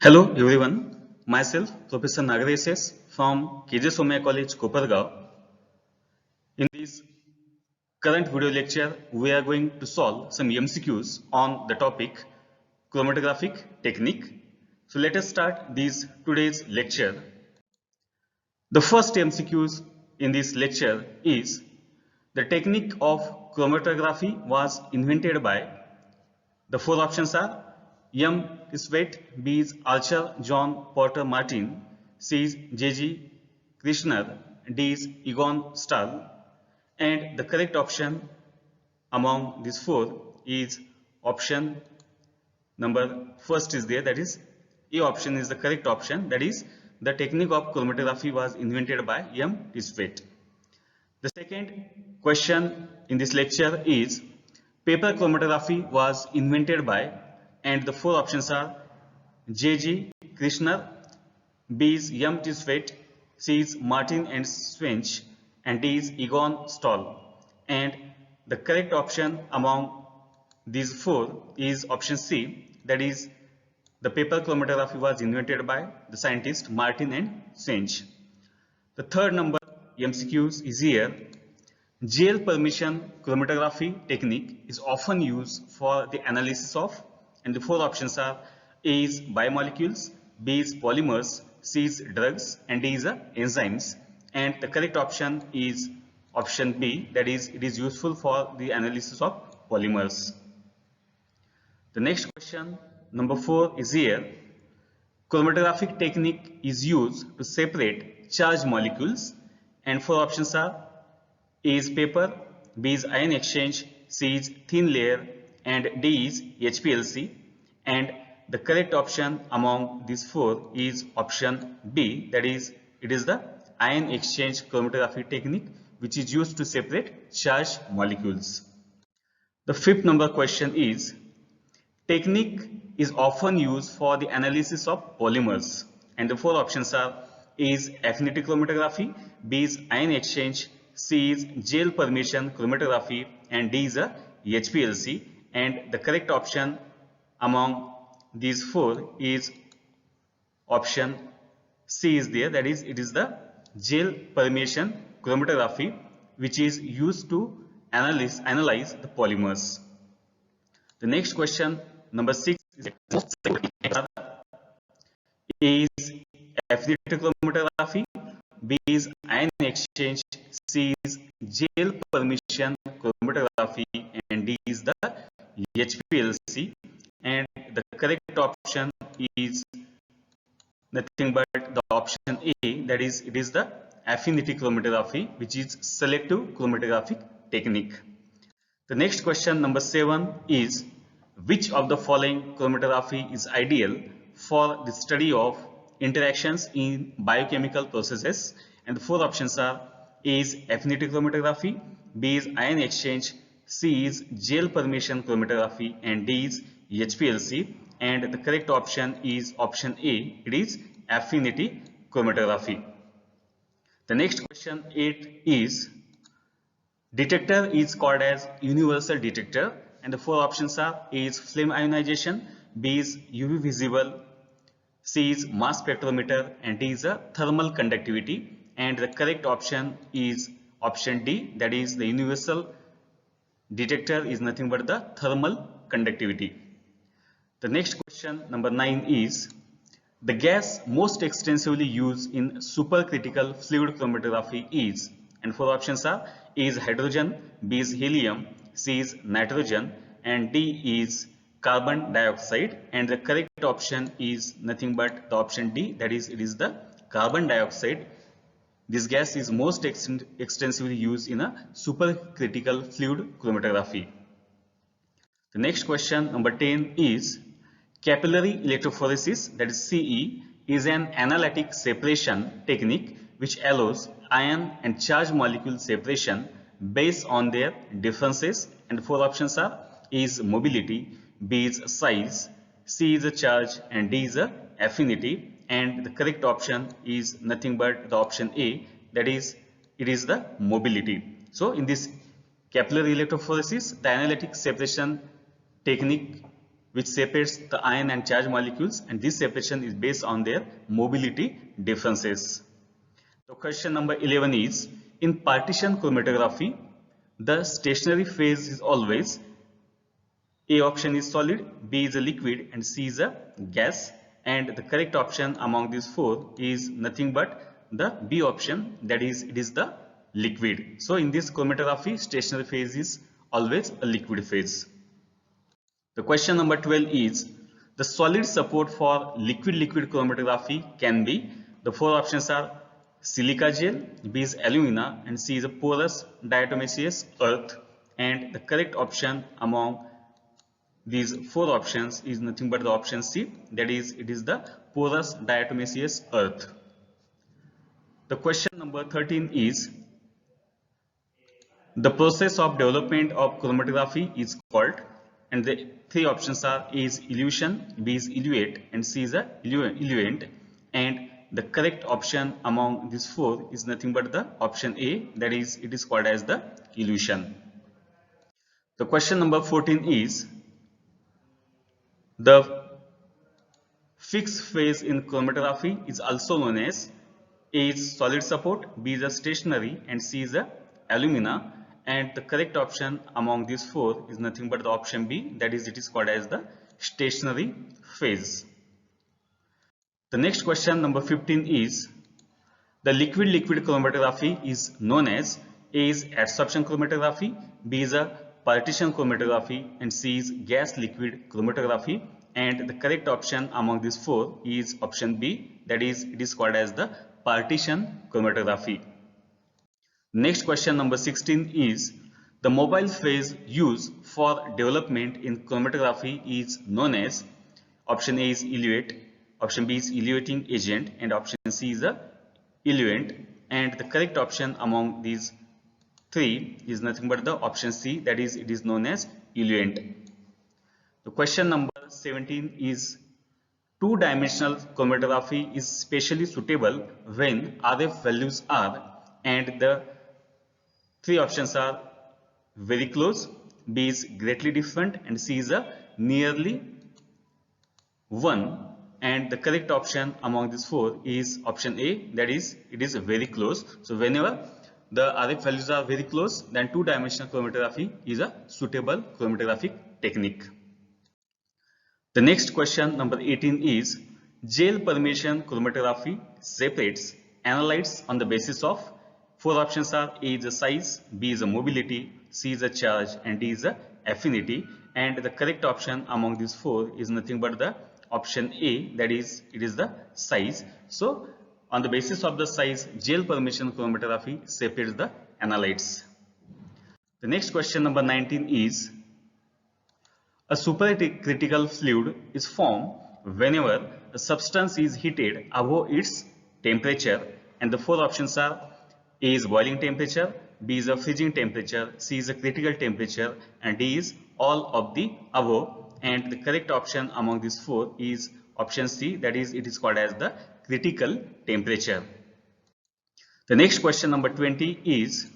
Hello everyone, myself Professor Nagaresh S. from KJ Somaiya College, Kopargaon. In this current video lecture, we are going to solve some MCQs on the topic chromatographic technique. So let us start this today's lecture. The first MCQs in this lecture is the technique of chromatography was invented by. The four options are M. Sweat, B. is Archer, John Porter Martin, C. is J.G. Krishner, D. is Egon Stahl, and the correct option among these four is option number first is there, that is A option is the correct option, that is the technique of chromatography was invented by M. Sweat. The second question in this lecture is paper chromatography was invented by, and the four options are J.G. Krishner, B is M. T. Sweat, C is Martin and Swench, and D is Egon Stahl. And the correct option among these four is option C, that is the paper chromatography was invented by the scientists Martin and Swench. The third number MCQs is here. Gel permission chromatography technique is often used for the analysis of, and the four options are A is biomolecules, B is polymers, C is drugs, and D is enzymes. And the correct option is option B, that is it is useful for the analysis of polymers. The next question number 4 is here. Chromatographic technique is used to separate charged molecules, and four options are A is paper, B is ion exchange, C is thin layer, and D is HPLC. And the correct option among these four is option B, that is it is the ion exchange chromatography technique which is used to separate charged molecules. The fifth number question is technique is often used for the analysis of polymers, and the four options are A is affinity chromatography, B is ion exchange, C is gel permission chromatography, and D is HPLC. And the correct option among these four is option C is there, that is it is the gel permission chromatography which is used to analyze the polymers. The next question number 6 is A is affinity chromatography, B is ion exchange, C is gel permission chromatography, and D is the HPLC. And the correct option is nothing but the option A, that is it is the affinity chromatography which is selective chromatographic technique. The next question number 7 is which of the following chromatography is ideal for the study of interactions in biochemical processes? And the four options are A is affinity chromatography, B is ion exchange, C is gel permission chromatography, and D is HPLC. And the correct option is option A, it is affinity chromatography. The next question 8 is detector is called as universal detector, and the four options are A is flame ionization, B is UV visible, C is mass spectrometer, and D is a thermal conductivity. And the correct option is option D, that is the universal detector is nothing but the thermal conductivity. The next question number 9 is the gas most extensively used in supercritical fluid chromatography is, and four options are A is hydrogen, B is helium, C is nitrogen, and D is carbon dioxide. And the correct option is nothing but the option D, that is it is the carbon dioxide. This gas is most extensively used in a supercritical fluid chromatography. The next question number 10 is capillary electrophoresis, that is CE, is an analytic separation technique which allows ion and charged molecule separation based on their differences. And the four options are A is mobility, B is size, C is a charge, and D is a affinity. And the correct option is nothing but the option A, that is it is the mobility. So in this capillary electrophoresis, the analytic separation technique which separates the ion and charged molecules, and this separation is based on their mobility differences. So question number 11 is, in partition chromatography, the stationary phase is always A option is solid, B is a liquid, and C is a gas, and the correct option among these four is nothing but the B option, that is, it is the liquid. So in this chromatography, stationary phase is always a liquid phase. The question number 12 is, the solid support for liquid-liquid chromatography can be, the four options are silica gel, B is alumina, and C is a porous diatomaceous earth, and the correct option among these four options is nothing but the option C, that is, it is the porous diatomaceous earth. The question number 13 is, the process of development of chromatography is called, and the three options are A is elution, B is eluate, and C is a eluent, and the correct option among these four is nothing but the option A, that is, it is called as the elution. The question number 14 is, the fixed phase in chromatography is also known as A is solid support, B is a stationary, and C is a alumina, and the correct option among these four is nothing but the option B, that is, it is called as the stationary phase. The next question number 15 is, the liquid-liquid chromatography is known as A is adsorption chromatography, B is a partition chromatography, and C is gas liquid chromatography, and the correct option among these four is option B, that is, it is called as the partition chromatography. Next question number 16 is, the mobile phase used for development in chromatography is known as, option A is eluate, option B is eluating agent, and option C is a eluent, and the correct option among these three is nothing but the option C, that is, it is known as eluent. The question number 17 is, two-dimensional chromatography is specially suitable when RF values are, and the three options are very close, B is greatly different, and C is a nearly 1, and the correct option among these four is option A, that is, it is very close. So whenever the RF values are very close, then two-dimensional chromatography is a suitable chromatographic technique. The next question number 18 is, gel permeation chromatography separates analytes on the basis of, four options are A is a size, B is a mobility, C is a charge, and D is a affinity, and the correct option among these four is nothing but the option A, that is, it is the size. So on the basis of the size, gel permeation chromatography separates the analytes. The next question number 19 is, a supercritical fluid is formed whenever a substance is heated above its temperature, and the four options are A is boiling temperature, B is a freezing temperature, C is a critical temperature, and D is all of the above, and the correct option among these four is option C, that is, it is called as the critical temperature. The next question number 20 is,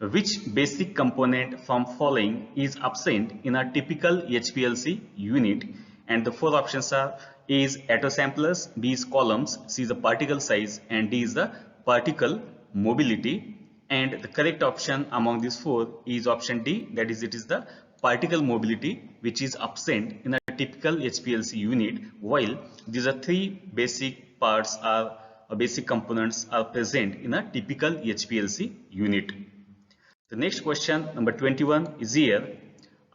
which basic component from following is absent in a typical HPLC unit, and the four options are A is attosamplers, B is columns, C is the particle size, and D is the particle mobility, and the correct option among these four is option D, that is, it is the particle mobility which is absent in a typical HPLC unit, while these are three basic parts are basic components are present in a typical HPLC unit. The next question number 21 is here.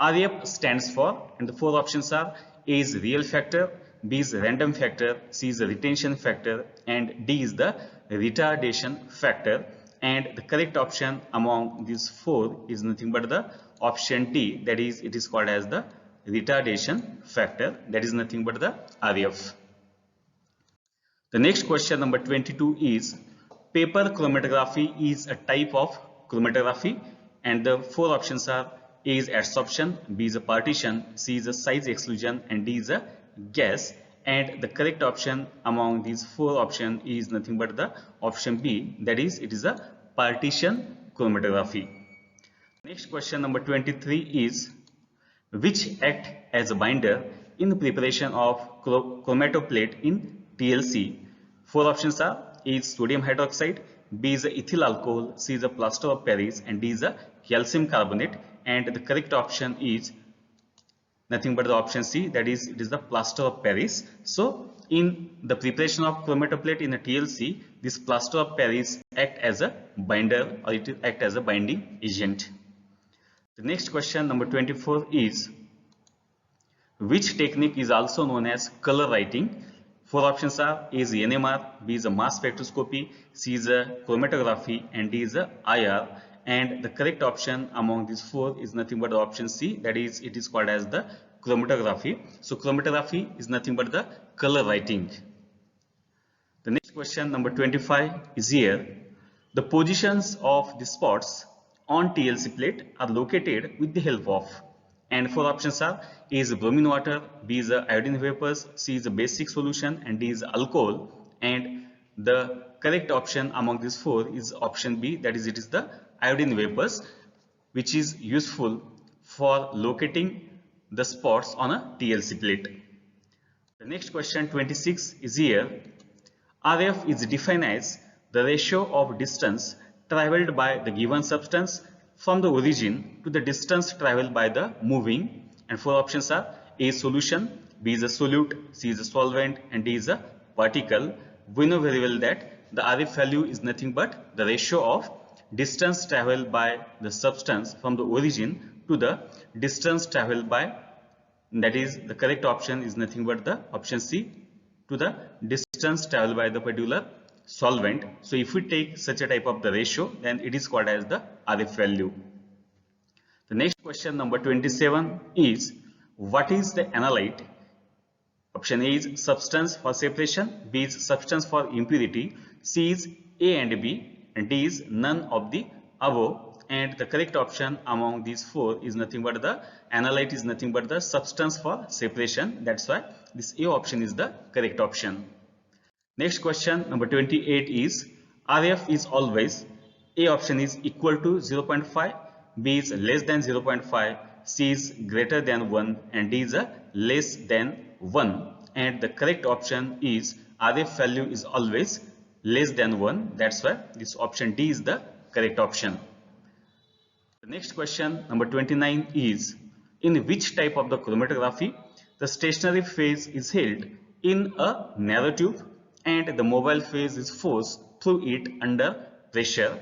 RF stands for, and the four options are A is real factor, B is random factor, C is the retention factor, and D is the retardation factor, and the correct option among these four is nothing but the option D, that is, it is called as the retardation factor, that is nothing but the RF. The next question number 22 is, paper chromatography is a type of chromatography, and the four options are A is adsorption, B is a partition, C is a size exclusion, and D is a gas, and the correct option among these four options is nothing but the option B, that is, it is a partition chromatography. Next question number 23 is, which act as a binder in preparation of chromatoplate in TLC? Four options are: A is sodium hydroxide, B is ethyl alcohol, C is a plaster of Paris, and D is a calcium carbonate. And the correct option is nothing but the option C, that is, it is the plaster of Paris. So in the preparation of chromatoplate in a TLC, this plaster of Paris act as a binder, or it act as a binding agent. The next question, number 24, is which technique is also known as color writing? Four options are: A is NMR, B is a mass spectroscopy, C is a chromatography, and D is a IR. And the correct option among these four is nothing but the option C, that is, it is called as the chromatography. So chromatography is nothing but the color writing. The next question, number 25, is here. The positions of the spots on TLC plate are located with the help of, and four options are: A is bromine water, B is iodine vapors, C is a basic solution, and D is alcohol. And the correct option among these four is option B, that is, it is the iodine vapors, which is useful for locating the spots on a TLC plate. The next question, 26, is here. RF is defined as the ratio of distance traveled by the given substance from the origin to the distance traveled by the moving. And four options are: A is solution, B is a solute, C is a solvent, and D is a particle. We know very well that the RF value is nothing but the ratio of distance traveled by the substance from the origin to the distance traveled by, that is, the correct option is nothing but the option C, to the distance traveled by the particular solvent. So if we take such a type of the ratio, then it is called as the RF value. The next question, number 27, is what is the analyte? Option A is substance for separation, B is substance for impurity, C is A and B, and D is none of the above. And the correct option among these four is nothing but the analyte is nothing but the substance for separation. That's why this A option is the correct option. Next question, number 28, is RF is always, A option is equal to 0.5, B is less than 0.5, C is greater than 1, and D is a less than 1. And the correct option is RF value is always less than 1. That's why this option D is the correct option. The next question, number 29, is in which type of the chromatography the stationary phase is held in a narrow tube and the mobile phase is forced through it under pressure?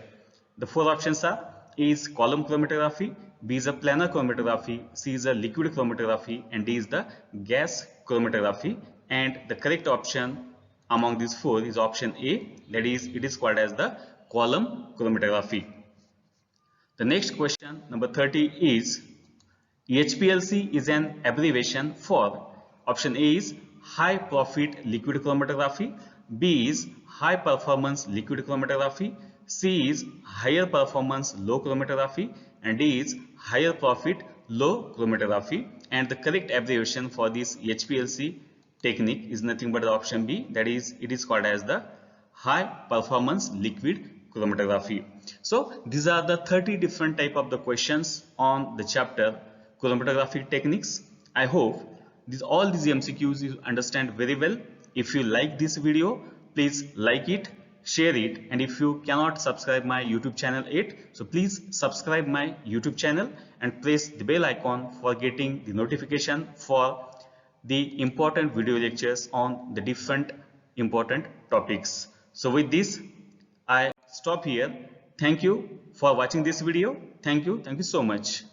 The four options are: A is column chromatography, B is a planar chromatography, C is a liquid chromatography, and D is the gas chromatography. And the correct option among these four is option A, that is, it is called as the column chromatography. The next question, number 30, is HPLC is an abbreviation for. Option A is high profit liquid chromatography, B is high performance liquid chromatography, C is higher performance low chromatography, and D is higher profit low chromatography. And the correct abbreviation for this HPLC technique is nothing but the option B, that is, it is called as the high performance liquid chromatography. So these are the 30 different type of the questions on the chapter chromatography techniques. I hope all these MCQs you understand very well. If you like this video, please like it, share it, and if you cannot subscribe my YouTube channel yet, so please subscribe my YouTube channel and press the bell icon for getting the notification for the important video lectures on the different important topics. So with this, I stop here. Thank you for watching this video. Thank you so much.